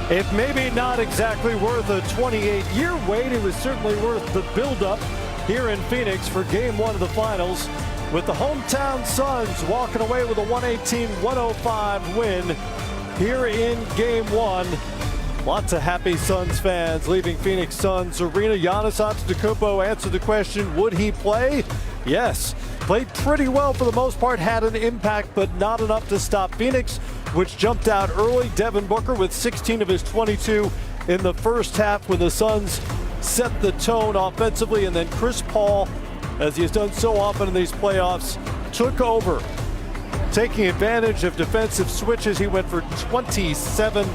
If maybe not exactly worth a 28-year wait, it was certainly worth the build-up here in Phoenix for Game 1 of the Finals, with the hometown Suns walking away with a 118-105 win here in Game 1. Lots of happy Suns fans leaving Phoenix Suns Arena. Giannis Antetokounmpo answered the question, would he play? Yes. Played pretty well for the most part, had an impact, but not enough to stop Phoenix, which jumped out early. Devin Booker with 16 of his 22 in the first half when the Suns set the tone offensively, and then Chris Paul, as he has done so often in these playoffs, took over. Taking advantage of defensive switches, he went for 27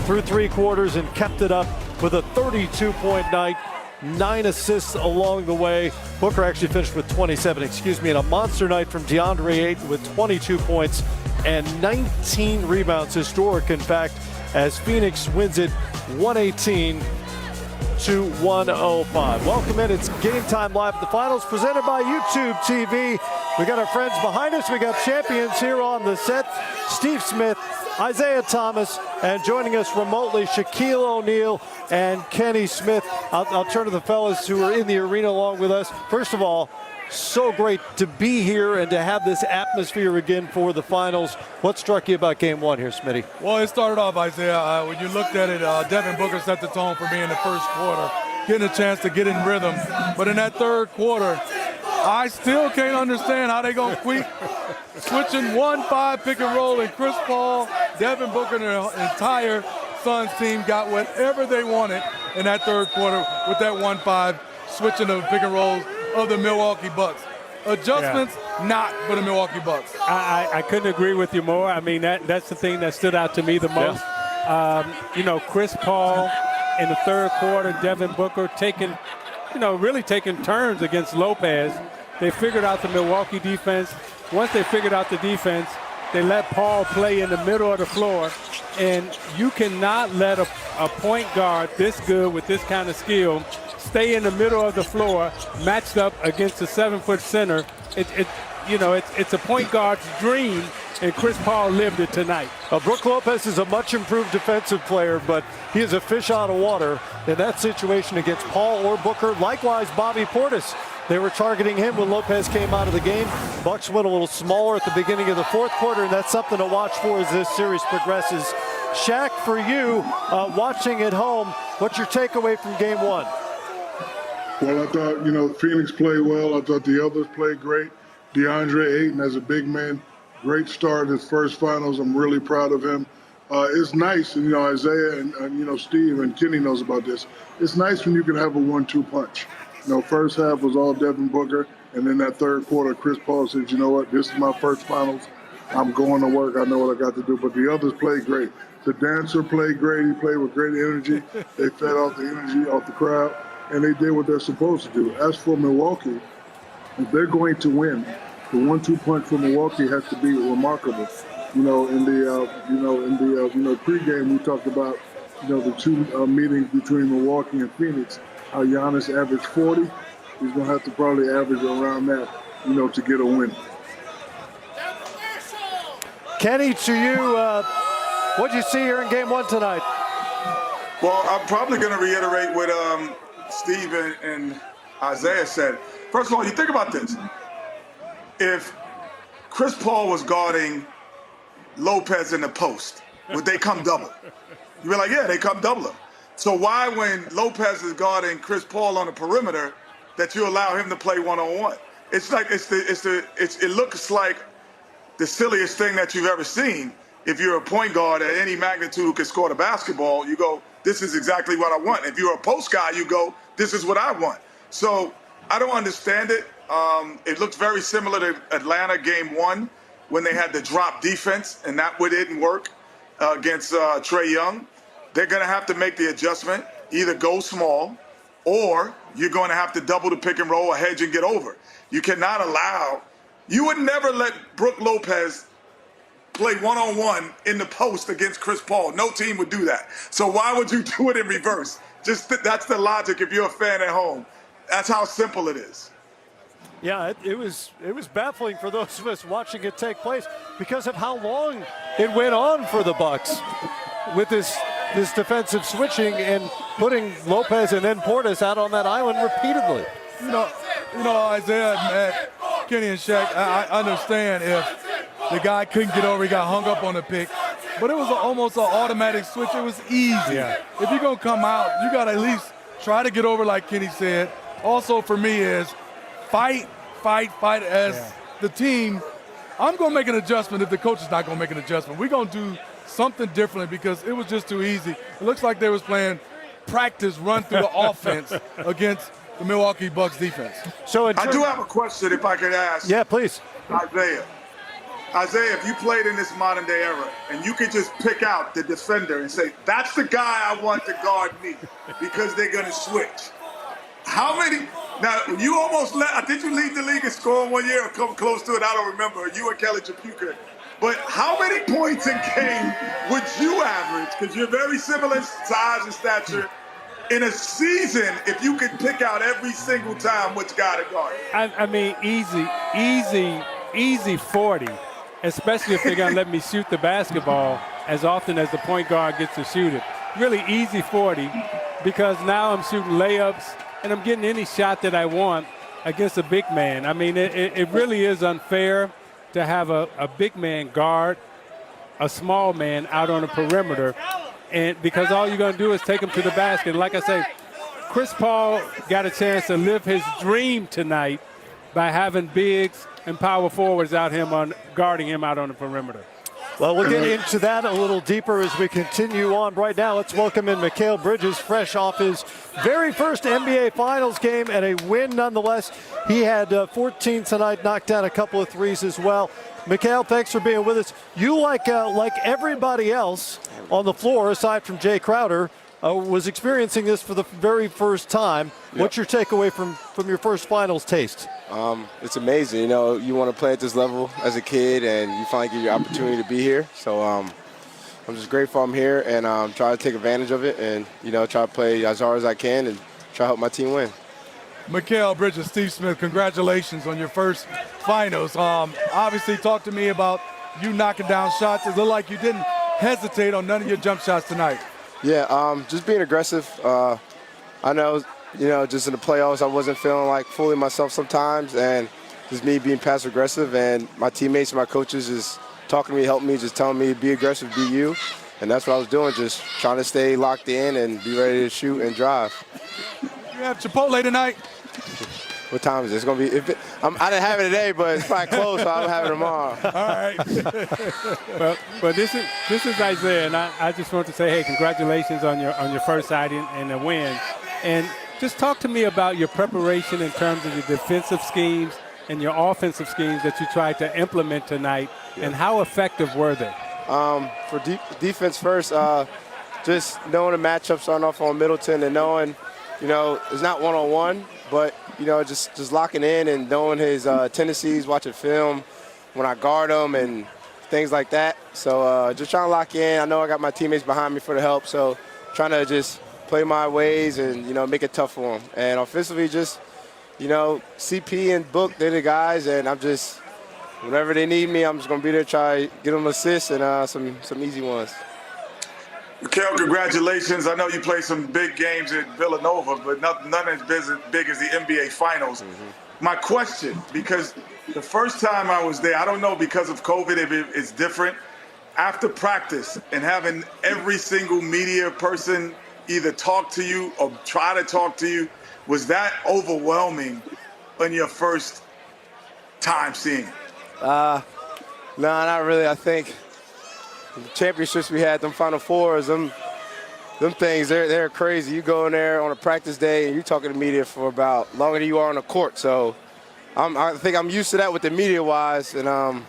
through three quarters and kept it up with a 32-point night. 9 assists along the way. Booker actually finished with 27, and a monster night from DeAndre Ayton with 22 points and 19 rebounds. Historic, in fact, as Phoenix wins it 118-105. Welcome in. It's Game Time Live at the Finals, presented by YouTube TV. We got our friends behind us. We got champions here on the set. Steve Smith, Isaiah Thomas, and joining us remotely, Shaquille O'Neal and Kenny Smith. I'll turn to the fellas who are in the arena along with us. First of all, so great to be here and to have this atmosphere again for the Finals. What struck you about Game 1 here, Smitty? Well, it started off, Isaiah, when you looked at it, Devin Booker set the tone for me in the first quarter, getting a chance to get in rhythm. But in that third quarter, I still can't understand how they going to quit switching 1-5 pick and roll, and Chris Paul, Devin Booker, and the entire Suns team got whatever they wanted in that third quarter with that 1-5 switching of pick and rolls of the Milwaukee Bucks. Adjustments, not for the Milwaukee Bucks. I couldn't agree with you more. I mean, that's the thing that stood out to me the most. Yeah. Chris Paul in the third quarter, Devin Booker really taking turns against Lopez. They figured out the Milwaukee defense. Once they figured out the defense, they let Paul play in the middle of the floor. And you cannot let a point guard this good with this kind of skill stay in the middle of the floor, matched up against a 7-foot center. It's a point guard's dream, and Chris Paul lived it tonight. Brook Lopez is a much improved defensive player, but he is a fish out of water in that situation against Paul or Booker. Likewise, Bobby Portis. They were targeting him when Lopez came out of the game. Bucks went a little smaller at the beginning of the fourth quarter, and that's something to watch for as this series progresses. Shaq, for you, watching at home, what's your takeaway from Game 1? Well, I thought, Phoenix played well. I thought the others played great. DeAndre Ayton, as a big man, great start his first finals. I'm really proud of him. It's nice, and Isaiah and Steve and Kenny knows about this. It's nice when you can have a 1-2 punch. First half was all Devin Booker, and then that third quarter, Chris Paul said, you know what, this is my first finals. I'm going to work. I know what I got to do. But the others played great. The dancer played great. He played with great energy. They fed off the energy off the crowd, and they did what they're supposed to do. As for Milwaukee, if they're going to win, the 1-2 punch for Milwaukee has to be remarkable. In the pregame we talked about the two meetings between Milwaukee and Phoenix. How Giannis averaged 40. He's going to have to probably average around that, to get a win. Kenny, to you, what did you see here in Game 1 tonight? Well, I'm probably going to reiterate what Steve and Isaiah said. First of all, you think about this. If Chris Paul was guarding Lopez in the post, would they come double? You'd be like, yeah, they come double him. So why, when Lopez is guarding Chris Paul on the perimeter, that you allow him to play one-on-one? It's like it looks like the silliest thing that you've ever seen. If you're a point guard at any magnitude who can score the basketball, you go, this is exactly what I want. If you're a post guy, you go, this is what I want. So I don't understand it. It looks very similar to Atlanta Game 1 when they had the drop defense, and that didn't work against Trae Young. They're going to have to make the adjustment, either go small or you're going to have to double the pick and roll or hedge and get over. You cannot you would never let Brook Lopez play one-on-one in the post against Chris Paul. No team would do that. So why would you do it in reverse? That's the logic if you're a fan at home. That's how simple it is. Yeah, it was baffling for those of us watching it take place because of how long it went on for the Bucks with this defensive switching and putting Lopez and then Portis out on that island repeatedly. You know, Isaiah, Matt, Kenny, and Shaq, I understand if the guy couldn't get over, he got hung up on the pick. But it was almost an automatic switch. It was easy. Yeah. If you're going to come out, you got to at least try to get over, like Kenny said. Also for me is fight as the team. I'm going to make an adjustment if the coach is not going to make an adjustment. We're going to do something differently because it was just too easy. It looks like they was playing practice run through the offense against the Milwaukee Bucks defense. So I do have a question if I could ask. Yeah, please. Isaiah, if you played in this modern day era and you could just pick out the defender and say, that's the guy I want to guard me because they're going to switch. How many? Now, you almost did you lead the league in scoring one year or come close to it? I don't remember. You and Kelly Chapuka. But how many points in game would you average? Because you're very similar in size and stature. In a season, if you could pick out every single time which guy to guard. I mean, easy 40, especially if they're going to let me shoot the basketball as often as the point guard gets to shoot it. Really easy 40 because now I'm shooting layups and I'm getting any shot that I want against a big man. I mean, it really is unfair to have a big man guard a small man out on the perimeter, and because all you're going to do is take him to the basket. And like I say, Chris Paul got a chance to live his dream tonight by having bigs and power forwards out him on guarding him out on the perimeter. Well, we'll get into that a little deeper as we continue on. Right now, let's welcome in Mikal Bridges, fresh off his very first NBA Finals game and a win nonetheless. He had 14 tonight, knocked down a couple of threes as well. Mikal, thanks for being with us. You, like everybody else on the floor, aside from Jay Crowder, was experiencing this for the very first time. Yep. What's your takeaway from your first Finals taste? It's amazing. You know, you want to play at this level as a kid, and you finally get your opportunity to be here. So I'm just grateful I'm here, and try to take advantage of it, and try to play as hard as I can, and try to help my team win. Mikal Bridges, Steve Smith, congratulations on your first Finals. Obviously, talk to me about you knocking down shots. It looked like you didn't hesitate on none of your jump shots tonight. Yeah, just being aggressive. I know, just in the playoffs, I wasn't feeling like fully myself sometimes, and just me being passive aggressive, and my teammates and my coaches just talking to me, helping me, just telling me, be aggressive, be you. And that's what I was doing, just trying to stay locked in and be ready to shoot and drive. You have Chipotle tonight? What time is it? It's going to be, I didn't have it today, but it's probably close, so I'll have it tomorrow. All right. But this is Isaiah, and I just want to say, hey, congratulations on your first outing and a win. And just talk to me about your preparation in terms of your defensive schemes and your offensive schemes that you tried to implement tonight, and how effective were they? For defense first, just knowing the matchups starting off on Middleton and knowing, it's not one-on-one, but, just locking in and knowing his tendencies, watching film when I guard him and things like that. So just trying to lock in. I know I got my teammates behind me for the help, so trying to just play my ways and, make it tough for them. And offensively, just, CP and Book, they're the guys, and I'm just, whenever they need me, I'm just going to be there to try to get them assists and some easy ones. Mikal, congratulations. I know you played some big games at Villanova, but none as big as the NBA Finals. Mm-hmm. My question, because the first time I was there, I don't know because of COVID if it's different. After practice and having every single media person either talk to you or try to talk to you, was that overwhelming on your first time seeing it? No, not really. I think the championships we had, them Final Fours, them things, they're crazy. You go in there on a practice day and you're talking to media for about longer than you are on the court. So I think I'm used to that with the media-wise, and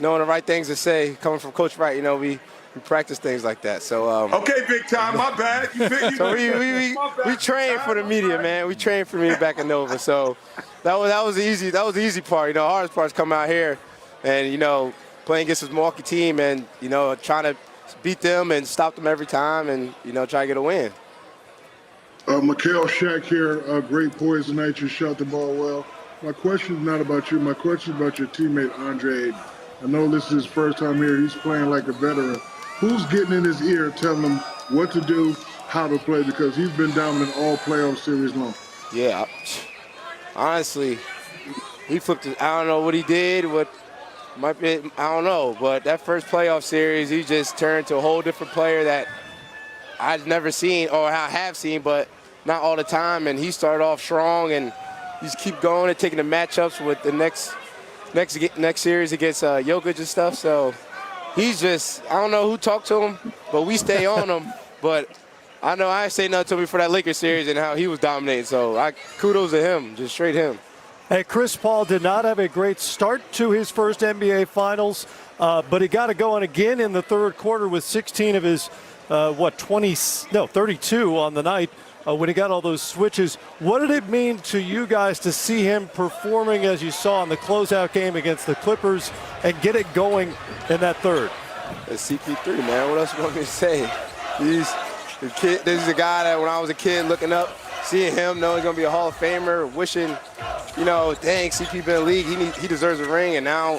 knowing the right things to say, coming from Coach Wright, we practice things like that. So okay, big time, my bad. So we train for the media, man. We train for media back in Nova. So that was the easy part. The hardest part is coming out here and playing against this Milwaukee team and trying to beat them and stop them every time and try to get a win. Mikal, Shaq here. Great poise tonight. You shot the ball well. My question is not about you. My question is about your teammate, Andre Ayton. I know this is his first time here. He's playing like a veteran. Who's getting in his ear telling him what to do, how to play? Because he's been dominant all playoff series long. Yeah, honestly, he flipped it. I don't know what he did. What might be, I don't know. But that first playoff series, he just turned to a whole different player that I've never seen, or I have seen, but not all the time. And he started off strong, and just keep going and taking the matchups with the next series against Jokic and stuff. So he's just, I don't know who talked to him, but we stay on him. But I know I ain't say nothing to him for that Lakers series and how he was dominating. So kudos to him, just straight him. Hey, Chris Paul did not have a great start to his first NBA Finals, but he got it going again in the third quarter with 16 of his 32 on the night. When he got all those switches. What did it mean to you guys to see him performing as you saw in the closeout game against the Clippers and get it going in that third? It's CP3, man. What else you want me to say? This is a guy that when I was a kid looking up, seeing him, knowing he's going to be a Hall of Famer, wishing, dang, CP been in the league. He deserves a ring, and now